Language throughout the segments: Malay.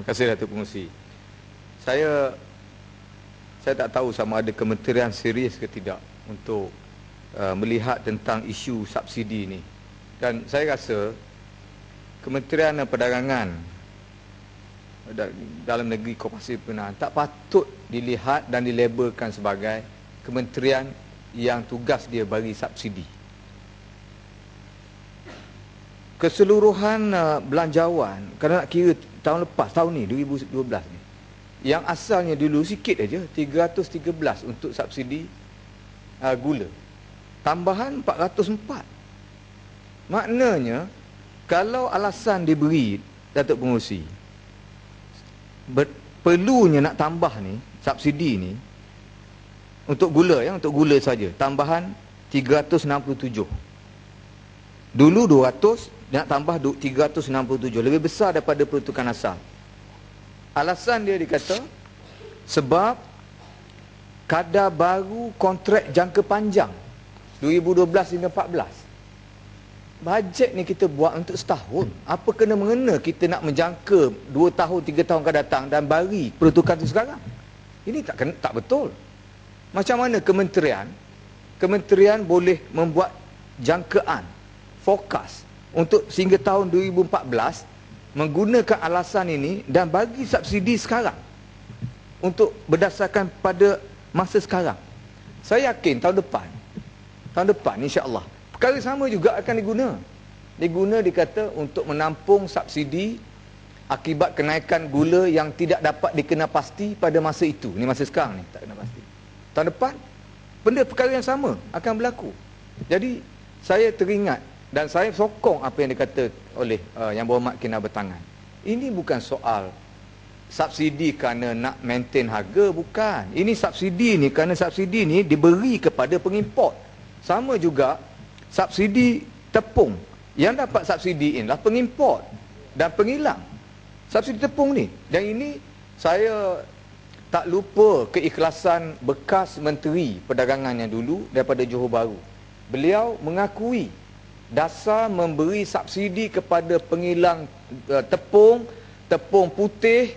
kasih Datuk Pengerusi. Saya tak tahu sama ada kementerian serius ke tidak untuk melihat tentang isu subsidi ini. Dan saya rasa Kementerian Perdagangan dalam negeri Koperasi Perkebunan tak patut dilihat dan dilabelkan sebagai kementerian yang tugas dia bagi subsidi. Keseluruhan belanjawan, kalau nak kira tahun lepas, tahun ni 2012 ni, yang asalnya dulu sikit aja 313 untuk subsidi gula, tambahan 404. Maknanya kalau alasan diberi Datuk Pengerusi perlunya nak tambah ni subsidi ni untuk gula, untuk gula saja tambahan 367. Dulu 200, nak tambah 367, lebih besar daripada peruntukan asal. Alasan dia dikata sebab kadar baru kontrak jangka panjang 2012 hingga 14. Bajet ni kita buat untuk setahun. Apa kena-mengena kita nak menjangka 2 tahun, 3 tahun akan datang dan bagi peruntukan itu sekarang? Ini tak betul. Macam mana kementerian boleh membuat jangkaan, fokus untuk sehingga tahun 2014 menggunakan alasan ini dan bagi subsidi sekarang untuk berdasarkan pada masa sekarang. Saya yakin tahun depan insya-Allah perkara sama juga akan diguna dikata untuk menampung subsidi akibat kenaikan gula yang tidak dapat dikena pasti pada masa itu. Ini masa sekarang ni tak kena pasti. Tahun depan perkara yang sama akan berlaku. Jadi saya teringat dan saya sokong apa yang dikata oleh Yang Berhormat Kina Bertangan. Ini bukan soal subsidi kerana nak maintain harga, bukan. Ini subsidi ni kerana subsidi ni diberi kepada pengimport. Sama juga subsidi tepung. Yang dapat subsidi inilah pengimport dan pengilang subsidi tepung ni. Dan ini saya tak lupa keikhlasan bekas Menteri Perdagangan yang dulu daripada Johor Bahru. Beliau mengakui dasar memberi subsidi kepada pengilang tepung putih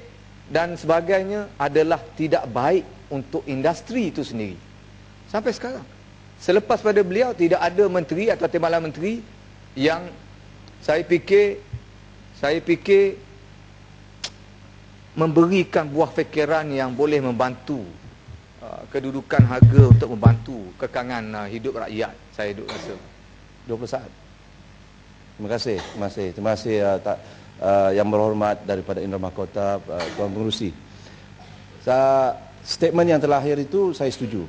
dan sebagainya adalah tidak baik untuk industri itu sendiri. Sampai sekarang, selepas pada beliau tidak ada menteri atau timbalan menteri yang saya fikir memberikan buah fikiran yang boleh membantu kedudukan harga untuk membantu kekangan hidup rakyat. Saya duk rasa 20 saat. Terima kasih Yang Berhormat daripada Indra Mahkota, Tuan Pengerusi. Statement yang terakhir itu saya setuju.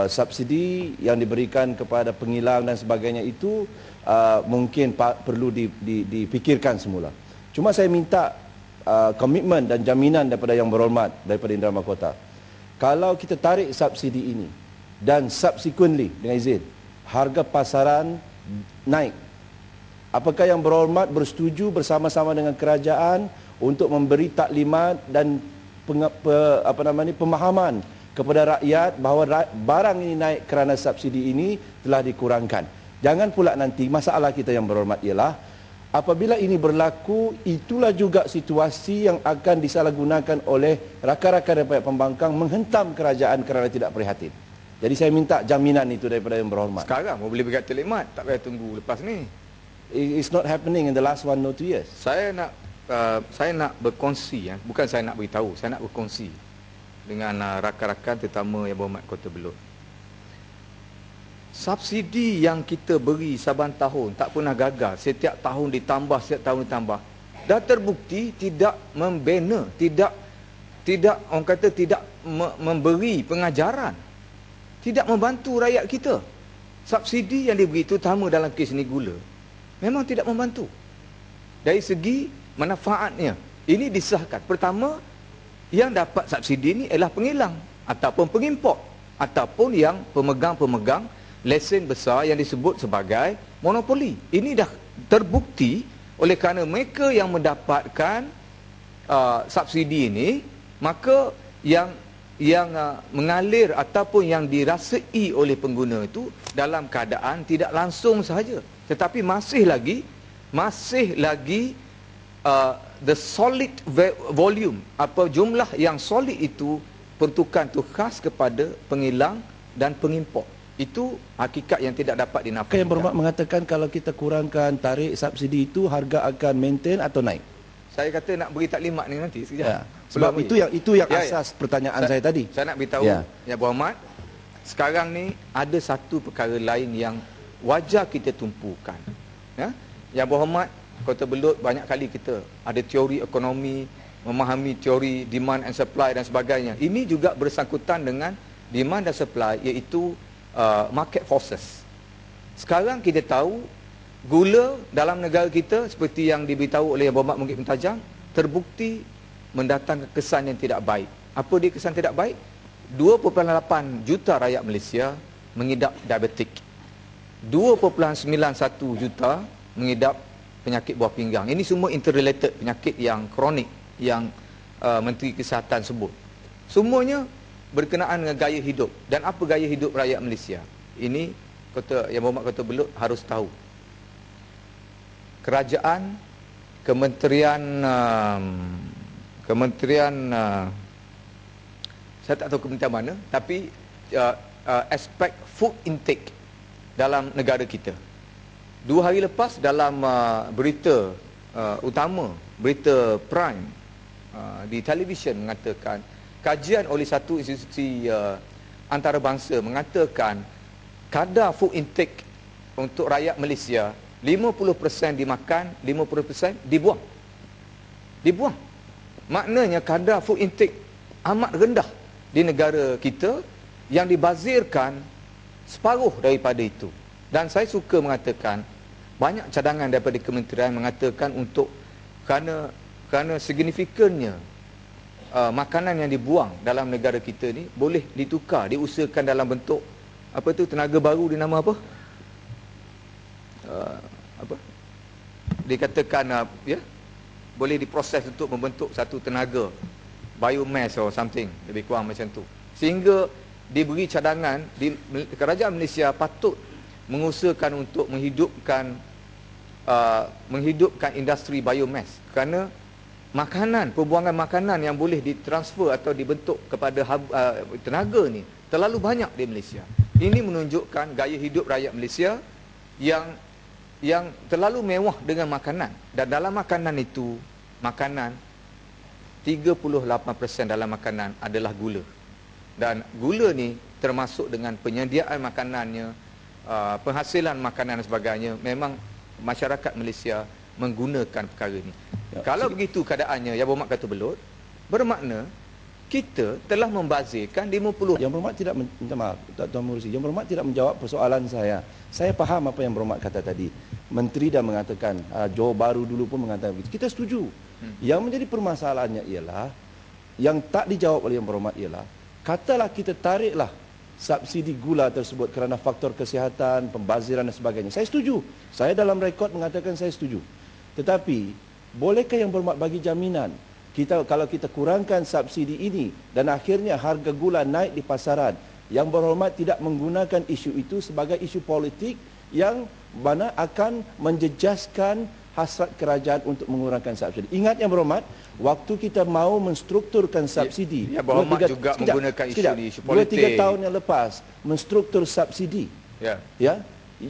Subsidi yang diberikan kepada pengilang dan sebagainya itu mungkin perlu dipikirkan semula. Cuma saya minta komitmen dan jaminan daripada Yang Berhormat daripada Indra Mahkota. Kalau kita tarik subsidi ini dan subsequently dengan izin harga pasaran naik, apakah Yang Berhormat bersetuju bersama-sama dengan kerajaan untuk memberi taklimat dan pemahaman kepada rakyat bahawa barang ini naik kerana subsidi ini telah dikurangkan? Jangan pula nanti masalah kita Yang Berhormat ialah apabila ini berlaku, itulah juga situasi yang akan disalahgunakan oleh rakan-rakan daripada pembangkang menghentam kerajaan kerana tidak prihatin. Jadi saya minta jaminan itu daripada Yang Berhormat. Sekarang mau boleh bagi taklimat, tak payah tunggu lepas ni. It's not happening in the last 1 or 2 years. Saya nak berkongsi, bukan saya nak beritahu, saya nak berkongsi dengan rakan-rakan terutama Yang Berhormat Kota Belud. Subsidi yang kita beri saban tahun tak pernah gagal, setiap tahun ditambah, dah terbukti tidak membina, tidak orang kata tidak memberi pengajaran, tidak membantu rakyat kita. Subsidi yang diberi terutama dalam kes ni gula memang tidak membantu. Dari segi manfaatnya, ini disahkan. Pertama, yang dapat subsidi ni ialah pengilang ataupun pengimport ataupun yang pemegang lesen besar yang disebut sebagai monopoli. Ini dah terbukti oleh kerana mereka yang mendapatkan subsidi ini, maka yang mengalir ataupun yang dirasai oleh pengguna itu dalam keadaan tidak langsung sahaja, tetapi masih lagi the solid volume, apa jumlah yang solid itu peruntukan tu khas kepada pengilang dan pengimport. Itu hakikat yang tidak dapat dinafikan. Yang berhormat mengatakan kalau kita kurangkan tarik subsidi itu harga akan maintain atau naik. Saya kata nak beri taklimat ni nanti sekejap. Ya. Sebab itu yang asas pertanyaan saya tadi. Saya nak beritahu Yang Berhormat, sekarang ni ada satu perkara lain yang wajar kita tumpukan. Ya? Yang Berhormat, Kota Belud banyak kali kita ada teori ekonomi, memahami teori demand and supply dan sebagainya. Ini juga bersangkutan dengan demand dan supply, iaitu market forces. Sekarang kita tahu gula dalam negara kita seperti yang diberitahu oleh Yang Berhormat Mungkit Mentajam terbukti mendatangkan kesan yang tidak baik. Apa dia kesan tidak baik? 2.8 juta rakyat Malaysia mengidap diabetik. 2.91 juta mengidap penyakit buah pinggang. Ini semua interrelated penyakit yang kronik yang Menteri Kesihatan sebut. Semuanya berkenaan dengan gaya hidup. Dan apa gaya hidup rakyat Malaysia? Ini Yang Berhormat Kota Belud harus tahu. Kerajaan, kementerian saya tak tahu kementerian mana, tapi aspek food intake dalam negara kita. 2 hari lepas dalam berita utama, berita prime di televisyen mengatakan, kajian oleh satu institusi antarabangsa mengatakan kadar food intake untuk rakyat Malaysia 50% dimakan, 50% dibuang. Dibuang. Maknanya kadar food intake amat rendah di negara kita yang dibazirkan separuh daripada itu. Dan saya suka mengatakan banyak cadangan daripada kementerian mengatakan untuk kerana signifikannya makanan yang dibuang dalam negara kita ni boleh ditukar, diusahakan dalam bentuk apa tu, tenaga baru, di nama apa? Dikatakan boleh diproses untuk membentuk satu tenaga biomass or something, lebih kurang macam tu, sehingga diberi cadangan kerajaan Malaysia patut mengusahakan untuk menghidupkan industri biomass, kerana pembuangan makanan yang boleh ditransfer atau dibentuk kepada tenaga ni terlalu banyak di Malaysia. Ini menunjukkan gaya hidup rakyat Malaysia yang terlalu mewah dengan makanan. Dan dalam makanan itu, 38% dalam makanan adalah gula. Dan gula ni termasuk dengan penyediaan makanannya, penghasilan makanan dan sebagainya. Memang masyarakat Malaysia menggunakan perkara ni. Kalau begitu keadaannya, Yang Berhormat Kota Belud, bermakna kita telah membazirkan 50. Yang Berhormat tidak minta maaf, Tuan Murusi. Yang Berhormat tidak menjawab persoalan saya. Saya faham apa yang Berhormat kata tadi. Menteri dah mengatakan, Johor Bahru dulu pun mengatakan begitu. Kita setuju. Yang menjadi permasalahannya ialah, yang tak dijawab oleh Yang Berhormat ialah, katalah kita tariklah subsidi gula tersebut kerana faktor kesihatan, pembaziran dan sebagainya. Saya setuju. Saya dalam rekod mengatakan saya setuju. Tetapi, bolehkah Yang Berhormat bagi jaminan kalau kita kurangkan subsidi ini dan akhirnya harga gula naik di pasaran, Yang Berhormat tidak menggunakan isu itu sebagai isu politik yang mana akan menjejaskan hasrat kerajaan untuk mengurangkan subsidi. Ingat Yang Berhormat, waktu kita mahu menstrukturkan subsidi, Yang Berhormat juga menggunakan isu politik. 2-3 tahun yang lepas menstruktur subsidi. Ya,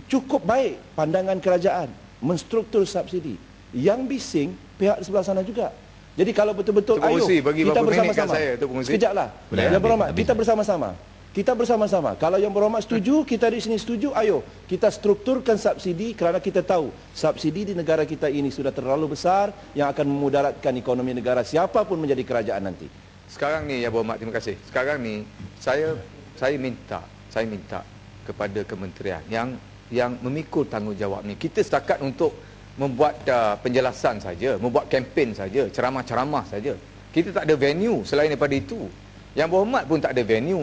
cukup baik pandangan kerajaan menstruktur subsidi. Yang bising pihak di sebelah sana juga. Jadi kalau betul-betul ayo kita bersama-sama. Sekejaplah. Yang Berhormat, kita bersama-sama. Kita bersama-sama. Kalau Yang Berhormat setuju, kita di sini setuju, ayo kita strukturkan subsidi kerana kita tahu subsidi di negara kita ini sudah terlalu besar yang akan memudaratkan ekonomi negara siapapun menjadi kerajaan nanti. Sekarang ni Yang Berhormat, terima kasih. Sekarang ni saya minta kepada kementerian yang memikul tanggungjawab ni. Kita setakat untuk membuat penjelasan saja, membuat kempen saja, ceramah-ceramah saja. Kita tak ada venue selain daripada itu. Yang Berhormat pun tak ada venue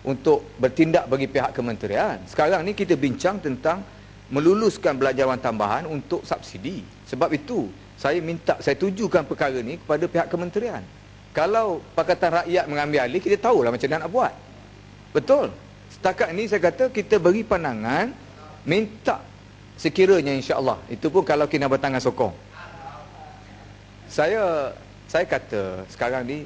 untuk bertindak bagi pihak kementerian. Sekarang ni kita bincang tentang meluluskan belanjawan tambahan untuk subsidi. Sebab itu saya tujukan perkara ni kepada pihak kementerian. Kalau Pakatan Rakyat mengambil alih, kita tahulah macam mana nak buat. Betul. Setakat ini saya kata kita beri pandangan, minta sekiranya insya-Allah. Itu pun kalau Kinabatangan sokong. Saya kata sekarang ni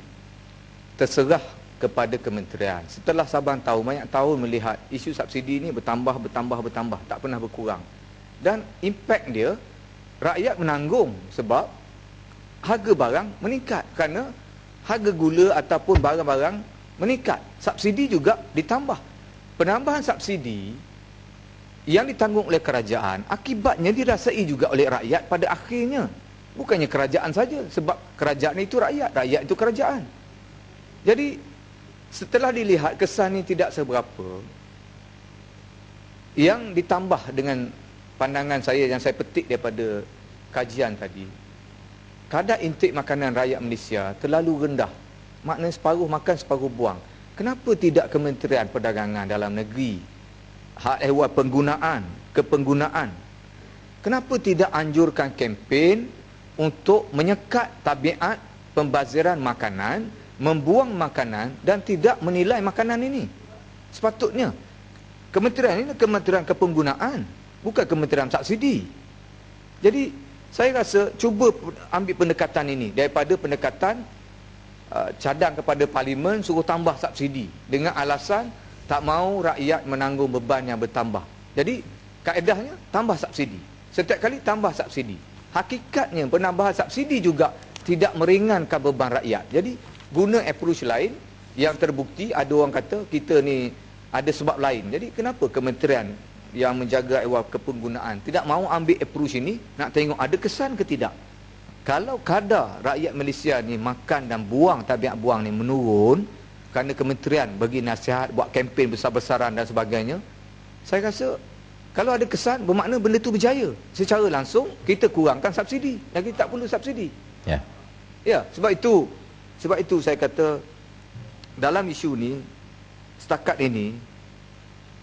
terserah kepada kementerian. Setelah Sabang tahu, banyak tahun melihat isu subsidi ni bertambah, tak pernah berkurang. Dan impak dia, rakyat menanggung sebab harga barang meningkat kerana harga gula ataupun barang-barang meningkat. Subsidi juga ditambah. Penambahan subsidi yang ditanggung oleh kerajaan, akibatnya dirasai juga oleh rakyat pada akhirnya. Bukannya kerajaan saja, sebab kerajaan itu rakyat, rakyat itu kerajaan. Jadi setelah dilihat kesan ini tidak seberapa, yang ditambah dengan pandangan saya yang saya petik daripada kajian tadi, kadar intik makanan rakyat Malaysia terlalu rendah. Maknanya separuh makan, separuh buang. Kenapa tidak Kementerian Perdagangan Dalam Negeri, hak ehwal kepenggunaan, kenapa tidak anjurkan kempen untuk menyekat tabiat pembaziran makanan, membuang makanan dan tidak menilai makanan ini? Sepatutnya kementerian ini kementerian kepenggunaan, bukan kementerian subsidi. Jadi saya rasa cuba ambil pendekatan ini daripada pendekatan cadang kepada parlimen suruh tambah subsidi dengan alasan tak mahu rakyat menanggung beban yang bertambah. Jadi kaedahnya tambah subsidi, setiap kali tambah subsidi. Hakikatnya penambahan subsidi juga tidak meringankan beban rakyat. Jadi guna approach lain yang terbukti ada orang kata kita ni ada sebab lain. Jadi kenapa kementerian yang menjaga ehwal kepenggunaan tidak mahu ambil approach ini, nak tengok ada kesan ke tidak? Kalau kadar rakyat Malaysia ni makan dan buang, tabiat buang ni menurun kerana kementerian bagi nasihat, buat kempen besar-besaran dan sebagainya, saya rasa kalau ada kesan, bermakna benda tu berjaya. Secara langsung kita kurangkan subsidi dan kita tak perlu subsidi. Ya. Ya, sebab itu saya kata dalam isu ni setakat ini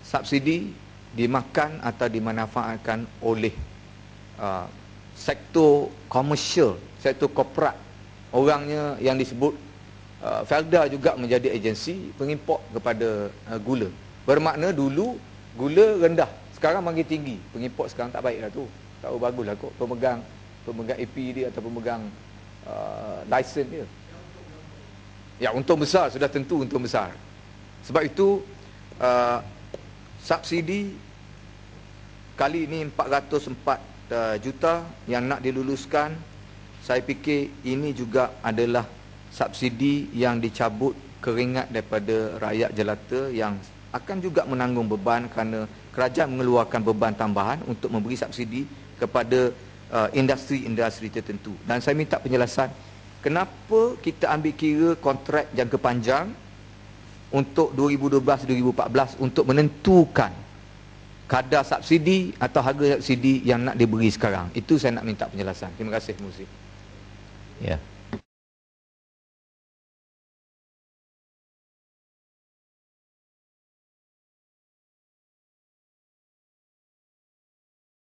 subsidi dimakan atau dimanfaatkan oleh sektor komersial, sektor korporat. Orangnya yang disebut Felda juga menjadi agensi pengimport kepada gula. Bermakna dulu gula rendah, sekarang makin tinggi. Pengimport sekarang tak baiklah tu. Tak baguslah kot pemegang AP dia atau pemegang lisen dia. Ya, untung besar, sudah tentu untung besar. Sebab itu subsidi kali ini 404 juta yang nak diluluskan. Saya fikir ini juga adalah subsidi yang dicabut keringat daripada rakyat jelata yang akan juga menanggung beban kerana kerajaan mengeluarkan beban tambahan untuk memberi subsidi kepada industri-industri tertentu. Dan saya minta penjelasan, kenapa kita ambil kira kontrak jangka panjang untuk 2012-2014 untuk menentukan kadar subsidi atau harga subsidi yang nak diberi sekarang? Itu saya nak minta penjelasan. Terima kasih, Muzi. Ya.